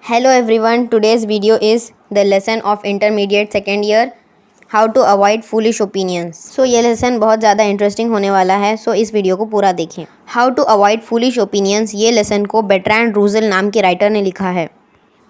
Hello everyone, today's video is the lesson of intermediate second year, how to avoid foolish opinions. So ये lesson बहुत ज़्यादा interesting होने वाला है, सो इस वीडियो को पूरा देखें. How to avoid foolish opinions, ये लेसन को बर्ट्रैंड रूसेल नाम के राइटर ने लिखा है.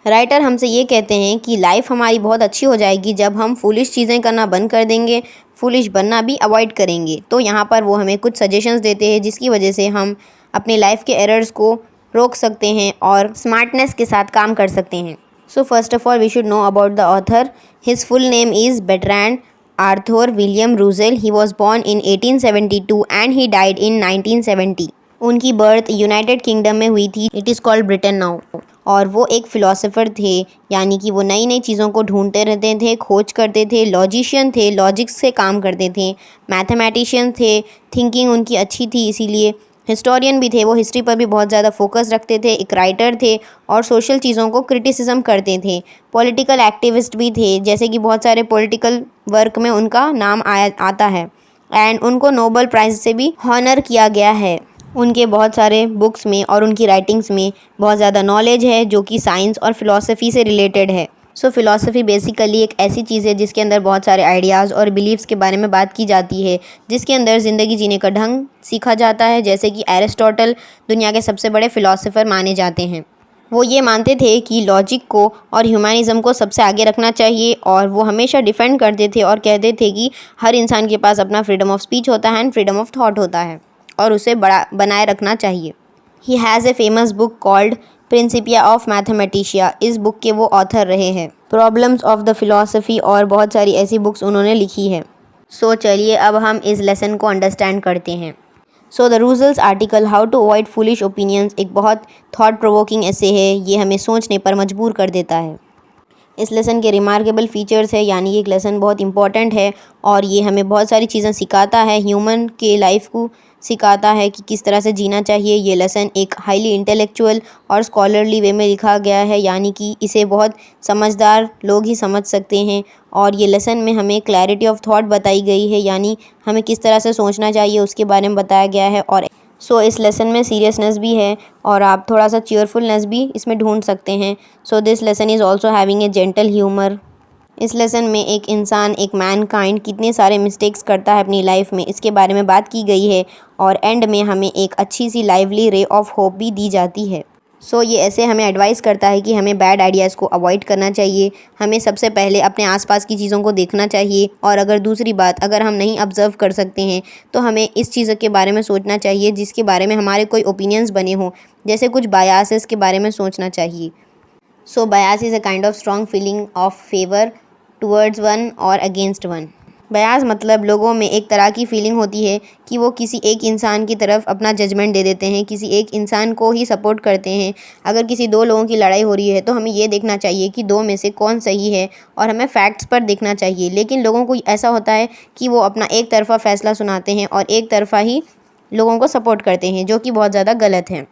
राइटर हमसे ये कहते हैं कि लाइफ हमारी बहुत अच्छी हो जाएगी जब हम फूलिश चीज़ें करना बंद कर देंगे, फूलिश बनना भी अवॉइड करेंगे. तो यहाँ पर वो हमें कुछ सजेशंस देते हैं जिसकी वजह से हम अपने लाइफ के एरर्स को रोक सकते हैं और स्मार्टनेस के साथ काम कर सकते हैं. So first of all we should know about the author. His full name is Bertrand Arthur William Russell. He was born in 1872 and he died in 1970. उनकी बर्थ यूनाइटेड किंगडम में हुई थी. It is called Britain now. और वो एक philosopher थे, यानी कि वो नई नई चीज़ों को ढूंढते रहते थे, खोज करते थे. लॉजिशियन थे, लॉजिक्स से काम करते थे. मैथमेटिशियन थे, थिंकिंग उनकी अच्छी थी. इसीलिए हिस्टोरियन भी थे, वो हिस्ट्री पर भी बहुत ज़्यादा फोकस रखते थे. एक राइटर थे और सोशल चीज़ों को क्रिटिसिज्म करते थे. पॉलिटिकल एक्टिविस्ट भी थे, जैसे कि बहुत सारे पॉलिटिकल वर्क में उनका नाम आता है. एंड उनको नोबेल प्राइज़ से भी हॉनर किया गया है. उनके बहुत सारे बुक्स में और उनकी राइटिंग्स में बहुत ज़्यादा नॉलेज है जो कि साइंस और फिलॉसफी से रिलेटेड है. सो फिलॉसफी बेसिकली एक ऐसी चीज़ है जिसके अंदर बहुत सारे आइडियाज़ और बिलीव्स के बारे में बात की जाती है, जिसके अंदर ज़िंदगी जीने का ढंग सीखा जाता है. जैसे कि एरिस्टोटल दुनिया के सबसे बड़े फ़िलासफ़र माने जाते हैं. वो ये मानते थे कि लॉजिक को और ह्यूमनिज़म को सबसे आगे रखना चाहिए और वो हमेशा डिफेंड करते थे और कहते थे कि हर इंसान के पास अपना फ्रीडम ऑफ स्पीच होता है एंड फ्रीडम ऑफ थॉट होता है और उसे बड़ा बनाए रखना चाहिए. He has a famous book called Principia of Mathematica. इस बुक के वो ऑथर रहे हैं. प्रॉब्लम्स ऑफ द फिलॉसफी और बहुत सारी ऐसी बुक्स उन्होंने लिखी है. सो चलिए अब हम इस लेसन को अंडरस्टैंड करते हैं. So the Russell's article how to avoid foolish opinions एक बहुत थॉट प्रोवोकिंग ऐसे है. ये हमें सोचने पर मजबूर कर देता है. इस लेसन के रिमार्केबल फीचर्स है, यानी ये एक लेसन बहुत इंपॉर्टेंट है और ये हमें बहुत सारी चीज़ें सिखाता है. ह्यूमन के लाइफ को सिखाता है कि किस तरह से जीना चाहिए. ये लेसन एक हाईली इंटेलेक्चुअल और स्कॉलरली वे में लिखा गया है, यानी कि इसे बहुत समझदार लोग ही समझ सकते हैं. और ये लेसन में हमें क्लैरिटी ऑफ थॉट बताई गई है, यानी हमें किस तरह से सोचना चाहिए उसके बारे में बताया गया है. और सो इस लेसन में सीरियसनेस भी है और आप थोड़ा सा चीयरफुलनेस भी इसमें ढूंढ सकते हैं. So this lesson is also having a gentle humour. इस लेसन में एक इंसान, एक मैन काइंड कितने सारे मिस्टेक्स करता है अपनी लाइफ में, इसके बारे में बात की गई है. और एंड में हमें एक अच्छी सी लाइवली रे ऑफ होप भी दी जाती है. सो ये ऐसे हमें एडवाइस करता है कि हमें बैड आइडियाज़ को अवॉइड करना चाहिए. हमें सबसे पहले अपने आसपास की चीज़ों को देखना चाहिए. और अगर दूसरी बात, अगर हम नहीं ऑब्जर्व कर सकते हैं तो हमें इस चीज़ के बारे में सोचना चाहिए जिसके बारे में हमारे कोई ओपिनियंस बने हों. जैसे कुछ बायासेस के बारे में सोचना चाहिए. So bias is a kind of strong feeling of favour towards one or against one. Bias मतलब लोगों में एक तरह की फीलिंग होती है कि वो किसी एक इंसान की तरफ अपना जजमेंट दे देते हैं, किसी एक इंसान को ही सपोर्ट करते हैं. अगर किसी दो लोगों की लड़ाई हो रही है तो हमें ये देखना चाहिए कि दो में से कौन सही है और हमें फैक्ट्स पर देखना चाहिए. लेकिन लोगों को ऐसा होता है कि वो अपना एक तरफ़ा फ़ैसला सुनाते हैं और एक तरफ़ा ही लोगों को सपोर्ट करते हैं, जो कि बहुत ज़्यादा गलत है.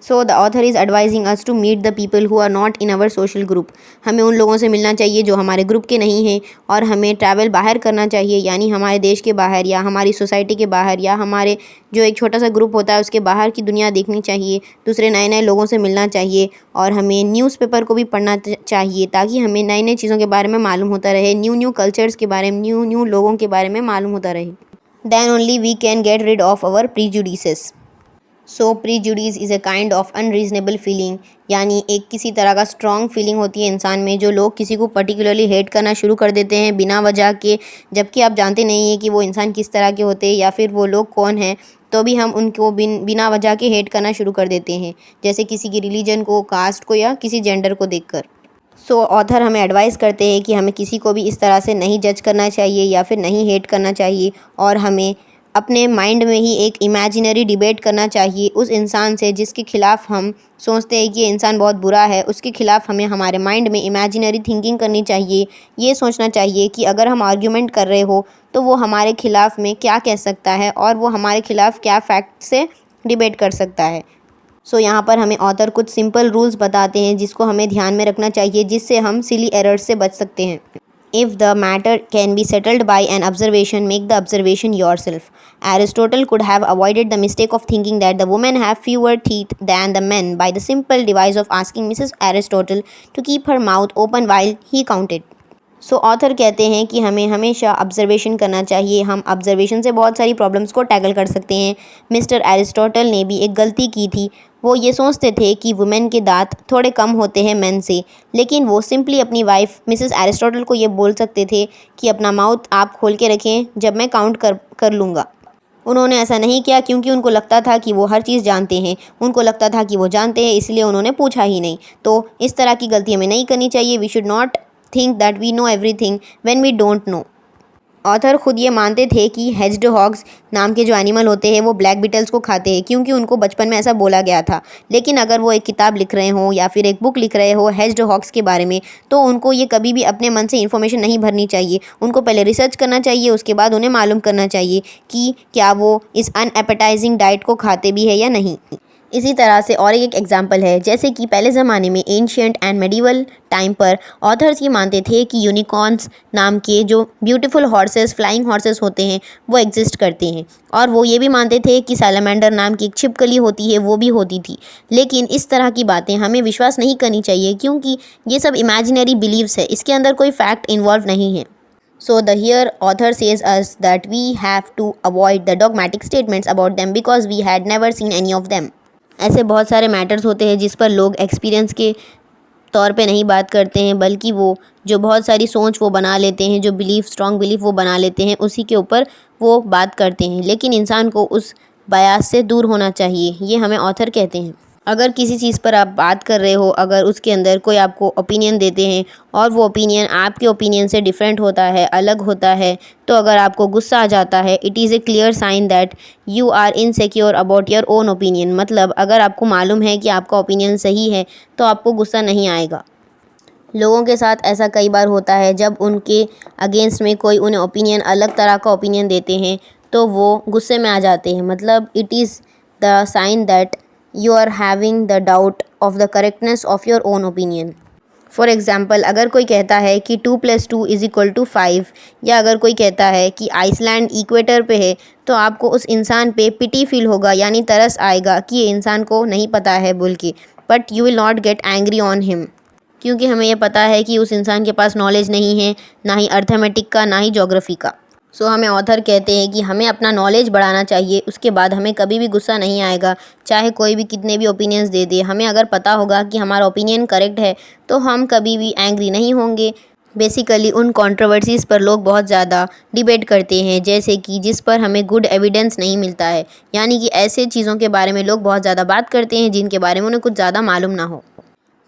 So the author is advising us to meet the people who are not in our social group. हमें उन लोगों से मिलना चाहिए जो हमारे ग्रुप के नहीं हैं. और हमें ट्रैवल बाहर करना चाहिए, यानी हमारे देश के बाहर या हमारी सोसाइटी के बाहर या हमारे जो एक छोटा सा ग्रुप होता है उसके बाहर की दुनिया देखनी चाहिए. दूसरे नए नए लोगों से मिलना चाहिए. और हमें न्यूज़पेपर को भी पढ़ना चाहिए ताकि हमें नई नई चीज़ों के बारे में मालूम होता रहे, न्यू कल्चर्स के बारे में, न्यू लोगों के बारे में मालूम होता रहे. Then only we can get rid of our prejudices. So prejudice is a kind of unreasonable feeling, यानी एक किसी तरह का स्ट्रॉन्ग फीलिंग होती है इंसान में जो लोग किसी को पर्टिकुलरली हेट करना शुरू कर देते हैं बिना वजह के, जबकि आप जानते नहीं हैं कि वो इंसान किस तरह के होते हैं या फिर वो लोग कौन हैं, तो भी हम उनको बिना वजह के हेट करना शुरू कर देते हैं. जैसे किसी की रिलीजन को, कास्ट को या किसी जेंडर को देखकर. सो ऑथर हमें एडवाइस करते हैं कि हमें किसी को भी इस तरह से नहीं जज करना चाहिए या फिर नहीं हेट करना चाहिए. और हमें अपने माइंड में ही एक इमेजिनरी डिबेट करना चाहिए उस इंसान से जिसके खिलाफ हम सोचते हैं कि ये इंसान बहुत बुरा है. उसके खिलाफ हमें हमारे माइंड में इमेजिनरी थिंकिंग करनी चाहिए. ये सोचना चाहिए कि अगर हम आर्ग्यूमेंट कर रहे हो तो वो हमारे खिलाफ में क्या कह सकता है और वो हमारे खिलाफ क्या फैक्ट से डिबेट कर सकता है. सो यहाँ पर हमें ऑथर कुछ सिंपल रूल्स बताते हैं जिसको हमें ध्यान में रखना चाहिए, जिससे हम सिली एरर्स से बच सकते हैं. If the matter can be settled by an observation, make the observation yourself. Aristotle could have avoided the mistake of thinking that the women have fewer teeth than the men by the simple device of asking Mrs. Aristotle to keep her mouth open while he counted. So author कहते हैं कि हमें हमेशा observation करना चाहिए। हम observation से बहुत सारी प्रॉब्लम्स को टैकल कर सकते हैं। मिस्टर एरिस्टोटल ने भी एक गलती की थी। वो ये सोचते थे कि वुमेन के दांत थोड़े कम होते हैं मेन से, लेकिन वो सिंपली अपनी वाइफ मिसेस एरिस्टोटल को ये बोल सकते थे कि अपना माउथ आप खोल के रखें जब मैं काउंट कर लूँगा। उन्होंने ऐसा नहीं किया क्योंकि उनको लगता था कि वो हर चीज़ जानते हैं। उनको लगता था कि वो जानते हैं, इसलिए उन्होंने पूछा ही नहीं। तो इस तरह की गलती हमें नहीं करनी चाहिए। We should not think that we know everything when we don't know. Author खुद ये मानते थे कि हेज्ड हॉग्स नाम के जो एनिमल होते हैं वो ब्लैक बीटल्स को खाते हैं, क्योंकि उनको बचपन में ऐसा बोला गया था। लेकिन अगर वो एक किताब लिख रहे हों या फिर एक बुक लिख रहे हो हेज्ड हॉग्स के बारे में, तो उनको ये कभी भी अपने मन से इन्फॉर्मेशन नहीं भरनी चाहिए। उनको पहले रिसर्च करना चाहिए, उसके बाद उन्हें मालूम करना चाहिए कि क्या वो इस अनएपेटाइजिंग डाइट को खाते भी है या नहीं। इसी तरह से और एक एग्जांपल है, जैसे कि पहले ज़माने में एंशियंट एंड मेडिवल टाइम पर ऑथर्स ये मानते थे कि यूनिकॉर्न्स नाम के जो ब्यूटीफुल हॉर्सेस, फ्लाइंग हॉर्सेस होते हैं, वो एग्जिस्ट करते हैं। और वो ये भी मानते थे कि सैलामेंडर नाम की एक छिपकली होती है, वो भी होती थी। लेकिन इस तरह की बातें हमें विश्वास नहीं करनी चाहिए, क्योंकि ये सब इमेजिनरी बिलीव्स है, इसके अंदर कोई फैक्ट इन्वॉल्व नहीं है। So the here author says us that we have to avoid the dogmatic statements about them because we had never seen any of them. ऐसे बहुत सारे मैटर्स होते हैं जिस पर लोग एक्सपीरियंस के तौर पे नहीं बात करते हैं, बल्कि वो जो बहुत सारी सोच वो बना लेते हैं, जो बिलीफ, स्ट्रॉन्ग बिलीफ वो बना लेते हैं, उसी के ऊपर वो बात करते हैं। लेकिन इंसान को उस बायास से दूर होना चाहिए, ये हमें ऑथर कहते हैं। अगर किसी चीज़ पर आप बात कर रहे हो, अगर उसके अंदर कोई आपको ओपिनियन देते हैं और वो ओपिनियन आपके ओपिनियन से डिफरेंट होता है, अलग होता है, तो अगर आपको गुस्सा आ जाता है, it is a clear sign that you are insecure about your own opinion. मतलब अगर आपको मालूम है कि आपका ओपिनियन सही है, तो आपको गुस्सा नहीं आएगा। लोगों के साथ ऐसा कई बार होता है, जब उनके अगेंस्ट में कोई उन्हें ओपिनियन, अलग तरह का ओपिनियन देते हैं, तो वो गुस्से में आ जाते हैं। मतलब it is the sign that you are having the doubt of the correctness of your own opinion. For example, अगर कोई कहता है कि 2 + 2 = 5, या अगर कोई कहता है कि आइसलैंड इक्वेटर पे है, तो आपको उस इंसान पे पिटी फील होगा, यानी तरस आएगा कि ये इंसान को नहीं पता है बोल के। But you will not get angry on him, क्योंकि हमें यह पता है कि उस इंसान के पास नॉलेज नहीं है, ना ही अर्थमेटिक का, ना ही जोग्राफ़ी का। सो हमें ऑथर कहते हैं कि हमें अपना नॉलेज बढ़ाना चाहिए, उसके बाद हमें कभी भी गुस्सा नहीं आएगा, चाहे कोई भी कितने भी ओपिनियंस दे दे। हमें अगर पता होगा कि हमारा ओपिनियन करेक्ट है, तो हम कभी भी एंग्री नहीं होंगे। बेसिकली उन कंट्रोवर्सीज़ पर लोग बहुत ज़्यादा डिबेट करते हैं, जैसे कि जिस पर हमें गुड एविडेंस नहीं मिलता है, यानी कि ऐसे चीज़ों के बारे में लोग बहुत ज़्यादा बात करते हैं जिनके बारे में उन्हें कुछ ज़्यादा मालूम ना हो।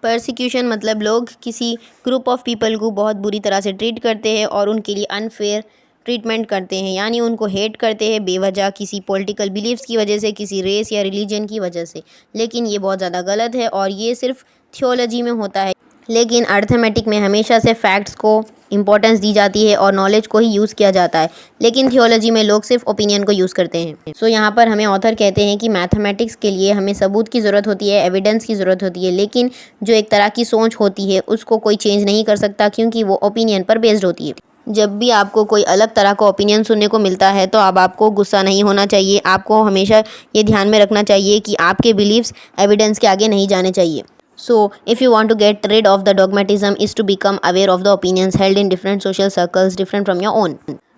परसिक्यूशन मतलब लोग किसी ग्रुप ऑफ पीपल को बहुत बुरी तरह से ट्रीट करते हैं और उनके लिए अनफेयर ट्रीटमेंट करते हैं, यानी उनको हेट करते हैं बेवजह, किसी पॉलिटिकल बिलीव्स की वजह से, किसी रेस या रिलीजन की वजह से। लेकिन ये बहुत ज़्यादा गलत है और ये सिर्फ थियोलॉजी में होता है, लेकिन अर्थमेटिक में हमेशा से फैक्ट्स को इंपॉर्टेंस दी जाती है और नॉलेज को ही यूज़ किया जाता है। लेकिन थियोलॉजी में लोग सिर्फ ओपिनियन को यूज़ करते हैं। सो यहाँ पर हमें ऑथर कहते हैं कि मैथमेटिक्स के लिए हमें सबूत की ज़रूरत होती है, एविडेंस की ज़रूरत होती है, लेकिन जो एक तरह की सोच होती है उसको कोई चेंज नहीं कर सकता, क्योंकि वो ओपिनियन पर बेस्ड होती है। जब भी आपको कोई अलग तरह का ओपिनियन सुनने को मिलता है, तो अब आपको गुस्सा नहीं होना चाहिए। आपको हमेशा ये ध्यान में रखना चाहिए कि आपके बिलीव्स एविडेंस के आगे नहीं जाने चाहिए। So, if you want to get rid of the dogmatism, is to become aware of the opinions held in different social circles different from your own.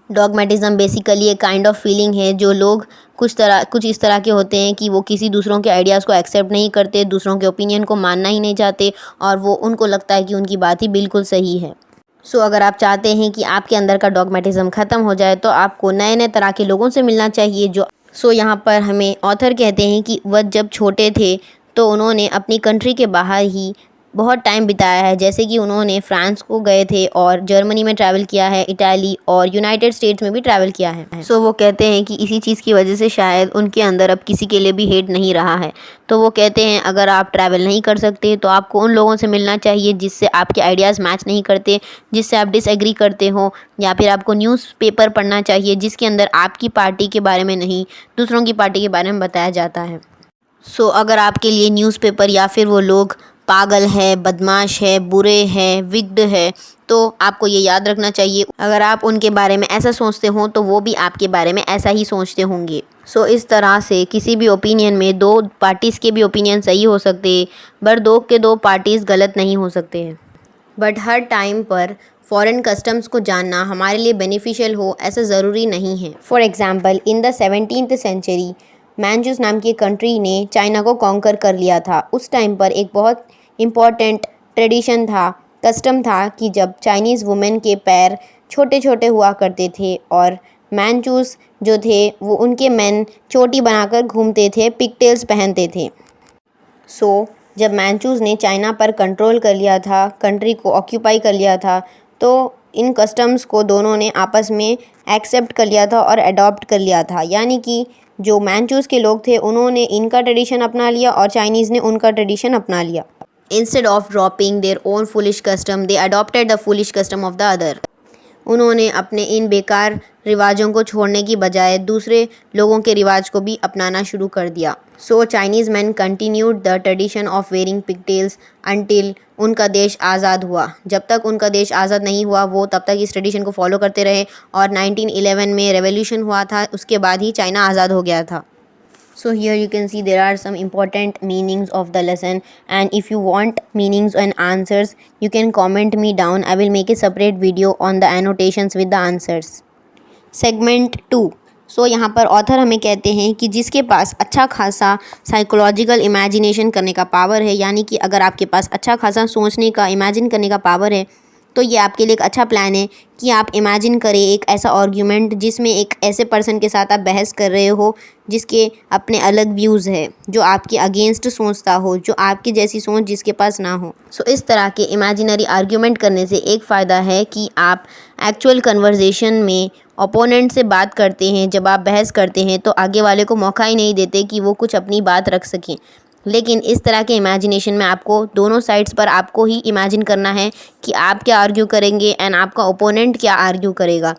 Dogmatism basically एक काइंड ऑफ फीलिंग है जो लोग कुछ इस तरह के होते हैं कि वो किसी दूसरों के आइडियाज़ को एक्सेप्ट नहीं करते, दूसरों के ओपिनियन को मानना ही नहीं चाहते, और वो उनको लगता है कि उनकी बात ही बिल्कुल सही है। सो अगर आप चाहते हैं कि आपके अंदर का डॉगमेटिज़म ख़त्म हो जाए, तो आपको नए नए तरह के लोगों से मिलना चाहिए। जो यहाँ पर हमें ऑथर कहते हैं कि वह जब छोटे थे तो उन्होंने अपनी कंट्री के बाहर ही बहुत टाइम बिताया है, जैसे कि उन्होंने फ्रांस को गए थे और जर्मनी में ट्रैवल किया है, इटाली और यूनाइटेड स्टेट्स में भी ट्रैवल किया है। सो वो कहते हैं कि इसी चीज़ की वजह से शायद उनके अंदर अब किसी के लिए भी हेट नहीं रहा है। तो वो कहते हैं अगर आप ट्रैवल नहीं कर सकते तो आपको उन लोगों से मिलना चाहिए जिससे आपके आइडियाज़ मैच नहीं करते, जिससे आप डिसएग्री करते हो, या फिर आपको न्यूज़पेपर पढ़ना चाहिए जिसके अंदर आपकी पार्टी के बारे में नहीं, दूसरों की पार्टी के बारे में बताया जाता है। सो अगर आपके लिए न्यूज़पेपर या फिर वो लोग पागल है, बदमाश है, बुरे हैं, विक्ड है। तो आपको ये याद रखना चाहिए, अगर आप उनके बारे में ऐसा सोचते हो तो वो भी आपके बारे में ऐसा ही सोचते होंगे। सो इस तरह से किसी भी ओपिनियन में दो पार्टीज़ के भी ओपिनियन सही हो सकते हैं, पर दो के दो पार्टीज़ गलत नहीं हो सकते हैं। बट हर टाइम पर फॉरेन कस्टम्स को जानना हमारे लिए बेनिफिशियल हो ऐसा ज़रूरी नहीं है। For example in the 17th century Manchus नाम की कंट्री ने चाइना को कॉन्कर कर लिया था। उस टाइम पर एक बहुत इम्पॉर्टेंट ट्रेडिशन था, कस्टम था कि जब चाइनीज़ वुमेन के पैर छोटे छोटे हुआ करते थे और मैंचूस जो थे वो उनके मेन चोटी बनाकर घूमते थे, पिगटेल्स पहनते थे। सो जब मैंचूज़ ने चाइना पर कंट्रोल कर लिया था, कंट्री को ऑक्यूपाई कर लिया था, तो इन कस्टम्स को दोनों ने आपस में एक्सेप्ट कर लिया था और अडॉप्ट कर लिया था। यानी कि जो मैंचूज़ के लोग थे उन्होंने इनका ट्रेडिशन अपना लिया और चाइनीज़ ने उनका ट्रेडिशन अपना लिया। Instead of dropping their own foolish custom they adopted the foolish custom of the other. उन्होंने अपने इन बेकार रिवाजों को छोड़ने की बजाय दूसरे लोगों के रिवाज को भी अपनाना शुरू कर दिया। So Chinese man continued the tradition of wearing pigtails until उनका देश आज़ाद हुआ। जब तक उनका देश आज़ाद नहीं हुआ वो तब तक इस ट्रेडिशन को फॉलो करते रहे और 1911 में रेवोल्यूशन हुआ था, उसके बाद ही चाइना आज़ाद हो गया था। So here you can see there are some important meanings of the lesson, and if you want meanings and answers you can comment me down. I will make a separate video on the annotations with the answers. Segment 2. सो यहाँ पर author हमें कहते हैं कि जिसके पास अच्छा खासा psychological imagination करने का पावर है, यानी कि अगर आपके पास अच्छा खासा सोचने का, इमेजिन करने का पावर है, तो ये आपके लिए एक अच्छा प्लान है कि आप इमेजिन करें एक ऐसा आर्ग्यूमेंट जिसमें एक ऐसे पर्सन के साथ आप बहस कर रहे हो जिसके अपने अलग व्यूज़ है, जो आपके अगेंस्ट सोचता हो, जो आपकी जैसी सोच जिसके पास ना हो। सो इस तरह के इमेजिनरी आर्ग्यूमेंट करने से एक फ़ायदा है कि आप एक्चुअल कन्वर्जेशन में ओपोनेंट से बात करते हैं, जब आप बहस करते हैं तो आगे वाले को मौका ही नहीं देते कि वो कुछ अपनी बात रख सकें। लेकिन इस तरह के इमेजिनेशन में आपको दोनों साइड्स पर आपको ही इमेजिन करना है कि आप क्या आर्ग्यू करेंगे एंड आपका ओपोनेंट क्या आर्ग्यू करेगा।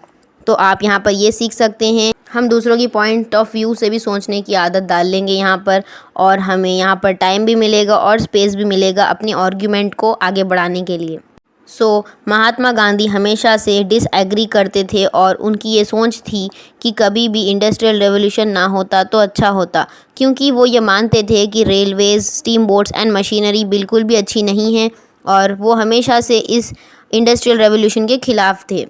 तो आप यहाँ पर ये सीख सकते हैं, हम दूसरों की पॉइंट ऑफ व्यू से भी सोचने की आदत डाल लेंगे यहाँ पर, और हमें यहाँ पर टाइम भी मिलेगा और स्पेस भी मिलेगा अपनी आर्ग्यूमेंट को आगे बढ़ाने के लिए। सो महात्मा गांधी हमेशा से डिसएग्री करते थे और उनकी ये सोच थी कि कभी भी इंडस्ट्रियल रेवोल्यूशन ना होता तो अच्छा होता, क्योंकि वो ये मानते थे कि Railways, steam boats and machinery बिल्कुल भी अच्छी नहीं है और वो हमेशा से इस इंडस्ट्रियल रेवोल्यूशन के ख़िलाफ़ थे।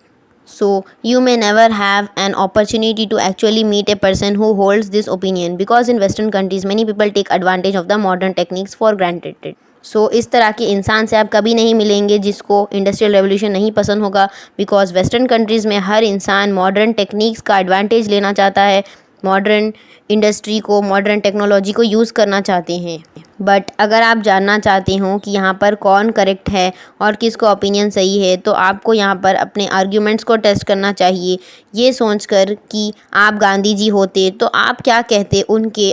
So you may never have an opportunity to actually meet a person who holds this opinion because in Western countries many people take advantage of the modern techniques for granted. सो इस तरह के इंसान से आप कभी नहीं मिलेंगे जिसको इंडस्ट्रियल रेवोल्यूशन नहीं पसंद होगा, बिकॉज वेस्टर्न कंट्रीज़ में हर इंसान मॉडर्न टेक्निक्स का एडवांटेज लेना चाहता है, मॉडर्न इंडस्ट्री को, मॉडर्न टेक्नोलॉजी को यूज़ करना चाहते हैं। बट अगर आप जानना चाहते हो कि यहाँ पर कौन करेक्ट है और किसका ओपिनियन सही है, तो आपको यहाँ पर अपने आर्ग्यूमेंट्स को टेस्ट करना चाहिए, ये सोचकर कि आप गांधी जी होते तो आप क्या कहते उनके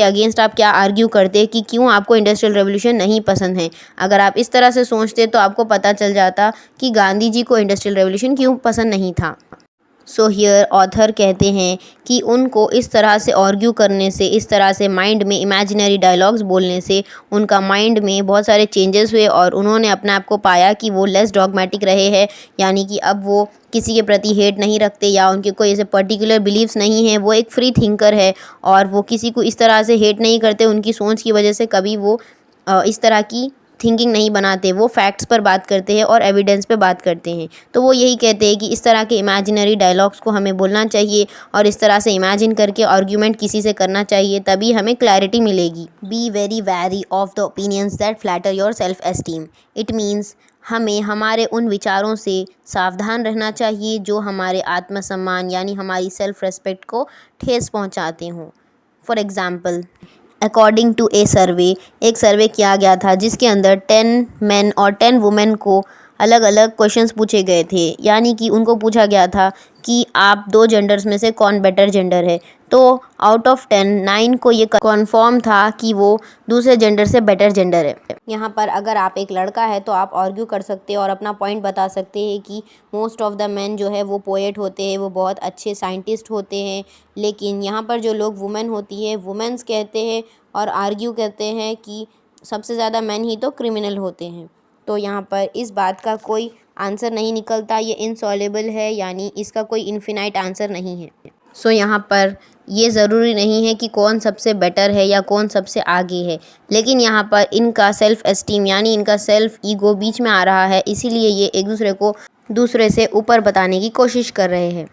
अगेंस्ट आप क्या आर्ग्यू करते कि क्यों आपको इंडस्ट्रियल रेवोल्यूशन नहीं पसंद है। अगर आप इस तरह से सोचते तो आपको पता चल जाता कि गांधी जी को इंडस्ट्रियल रेवोल्यूशन क्यों पसंद नहीं था। सो हियर ऑथर कहते हैं कि उनको इस तरह से आर्ग्यू करने से, इस तरह से माइंड में इमेजिनरी डायलॉग्स बोलने से उनका माइंड में बहुत सारे चेंजेस हुए और उन्होंने अपने आप को पाया कि वो लेस डॉगमेटिक रहे हैं, यानी कि अब वो किसी के प्रति हेट नहीं रखते या उनके कोई ऐसे पर्टिकुलर बिलीव्स नहीं है, वो एक फ्री थिंकर है और वो किसी को इस तरह से हेट नहीं करते। उनकी सोच की वजह से कभी वो इस तरह की थिंकिंग नहीं बनाते, वो फैक्ट्स पर बात करते हैं और एविडेंस पे बात करते हैं। तो वो यही कहते हैं कि इस तरह के इमेजिनरी डायलॉग्स को हमें बोलना चाहिए और इस तरह से इमेजिन करके आर्ग्यूमेंट किसी से करना चाहिए, तभी हमें क्लैरिटी मिलेगी। Be very wary of the opinions that flatter your self esteem. It means हमें हमारे उन विचारों से सावधान रहना चाहिए जो हमारे आत्मसम्मान यानी हमारी सेल्फ रेस्पेक्ट को ठेस पहुँचाते हों। फॉर एग्ज़ाम्पल, अकॉर्डिंग टू ए सर्वे, एक सर्वे किया गया था जिसके अंदर 10 मेन और 10 वुमेन को अलग अलग क्वेश्चंस पूछे गए थे, यानी कि उनको पूछा गया था कि आप दो जेंडर्स में से कौन बेटर जेंडर है। तो आउट ऑफ 10, 9 को ये कन्फर्म था कि वो दूसरे जेंडर से बेटर जेंडर है। यहाँ पर अगर आप एक लड़का है तो आप आर्ग्यू कर सकते हैं और अपना पॉइंट बता सकते हैं कि मोस्ट ऑफ द मेन जो है वो पोएट होते हैं, वो बहुत अच्छे साइंटिस्ट होते हैं, लेकिन यहाँ पर जो लोग वुमेन होती है, वुमेन्स कहते हैं और आर्ग्यू करते हैं कि सबसे ज़्यादा मैन ही तो क्रिमिनल होते हैं। तो यहाँ पर इस बात का कोई आंसर नहीं निकलता, ये इनसॉल्युबल है, यानी इसका कोई इन्फिनाइट आंसर नहीं है। सो यहाँ पर ये ज़रूरी नहीं है कि कौन सबसे बेटर है या कौन सबसे आगे है, लेकिन यहाँ पर इनका सेल्फ़ एस्टीम यानी इनका सेल्फ़ ईगो बीच में आ रहा है, इसीलिए ये एक दूसरे को दूसरे से ऊपर बताने की कोशिश कर रहे हैं।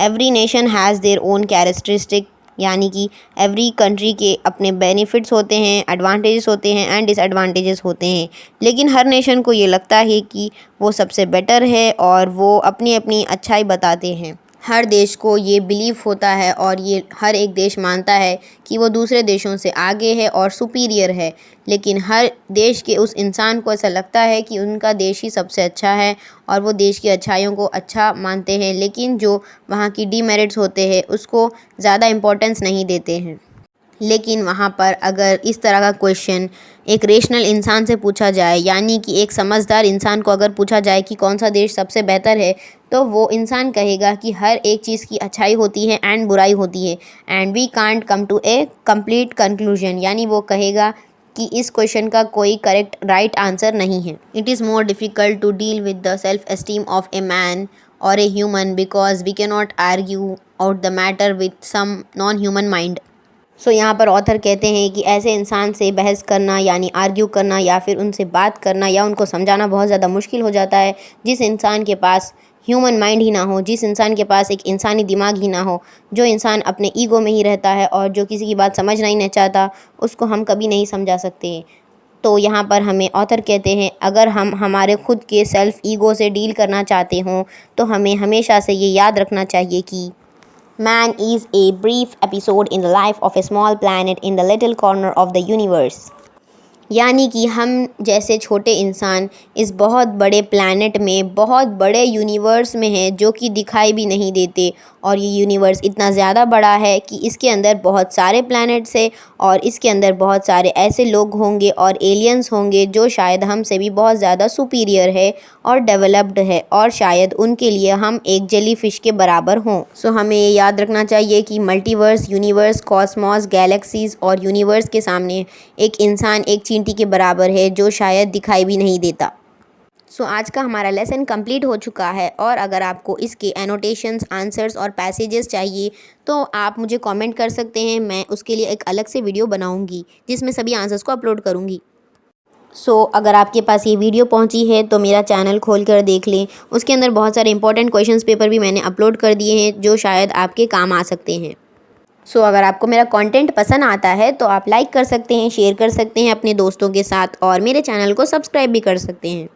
Every nation has their own characteristic, यानी कि एवरी कंट्री के अपने बेनिफिट्स होते हैं, एडवांटेजेस होते हैं एंड डिसएडवांटेजेस होते हैं, लेकिन हर नेशन को ये लगता है कि वो सबसे बेटर है और वो अपनी अपनी अच्छाई बताते हैं। हर देश को ये बिलीफ होता है और ये हर एक देश मानता है कि वो दूसरे देशों से आगे है और सुपीरियर है, लेकिन हर देश के उस इंसान को ऐसा लगता है कि उनका देश ही सबसे अच्छा है और वो देश की अच्छाइयों को अच्छा मानते हैं, लेकिन जो वहाँ की डीमेरिट्स होते हैं उसको ज़्यादा इम्पोर्टेंस नहीं देते हैं। लेकिन वहाँ पर अगर इस तरह का क्वेश्चन एक रेशनल इंसान से पूछा जाए, यानी कि एक समझदार इंसान को अगर पूछा जाए कि कौन सा देश सबसे बेहतर है, तो वो इंसान कहेगा कि हर एक चीज़ की अच्छाई होती है एंड बुराई होती है, and we can't come to a complete conclusion, यानी वो कहेगा कि इस क्वेश्चन का कोई करेक्ट राइट आंसर नहीं है। It is more difficult to deal with the self esteem of a man or a human because we can not argue out the matter with some non human mind. So यहाँ पर author कहते हैं कि ऐसे इंसान से बहस करना यानी आर्ग्यू करना या फिर उनसे बात करना या उनको समझाना बहुत ज़्यादा मुश्किल हो जाता है, जिस इंसान के पास ह्यूमन माइंड ही ना हो, जिस इंसान के पास एक इंसानी दिमाग ही ना हो, जो इंसान अपने ईगो में ही रहता है और जो किसी की बात समझना ही नहीं चाहता, उसको हम कभी नहीं समझा सकते। तो यहाँ पर हमें ऑथर कहते हैं अगर हम हमारे खुद के सेल्फ ईगो से डील करना चाहते हों तो हमें हमेशा से ये याद रखना चाहिए कि Man is a brief episode in the life of a small planet in the little corner of the universe. यानी कि हम जैसे छोटे इंसान इस बहुत बड़े प्लैनेट में, बहुत बड़े यूनिवर्स में हैं जो कि दिखाई भी नहीं देते, और ये यूनिवर्स इतना ज़्यादा बड़ा है कि इसके अंदर बहुत सारे प्लैनेट्स हैं और इसके अंदर बहुत सारे ऐसे लोग होंगे और एलियंस होंगे जो शायद हमसे भी बहुत ज़्यादा सुपीरियर है और डेवलप्ड है, और शायद उनके लिए हम एक जेलीफिश के बराबर हों। सो हमें ये याद रखना चाहिए कि मल्टीवर्स, यूनिवर्स, कॉस्मॉस, गैलेक्सीज़ और यूनिवर्स के सामने एक इंसान एक चींटी के बराबर है जो शायद दिखाई भी नहीं देता। सो आज का हमारा लेसन कंप्लीट हो चुका है, और अगर आपको इसके एनोटेशंस, आंसर्स और पैसेजेस चाहिए तो आप मुझे कमेंट कर सकते हैं। मैं उसके लिए एक अलग से वीडियो बनाऊंगी जिसमें सभी आंसर्स को अपलोड करूंगी। सो अगर आपके पास ये वीडियो पहुंची है तो मेरा चैनल खोल कर देख लें, उसके अंदर बहुत सारे इंपॉर्टेंट क्वेश्चंस पेपर भी मैंने अपलोड कर दिए हैं जो शायद आपके काम आ सकते हैं। सो अगर आपको मेरा कंटेंट पसंद आता है तो आप लाइक कर सकते हैं, शेयर कर सकते हैं अपने दोस्तों के साथ, और मेरे चैनल को सब्सक्राइब भी कर सकते हैं।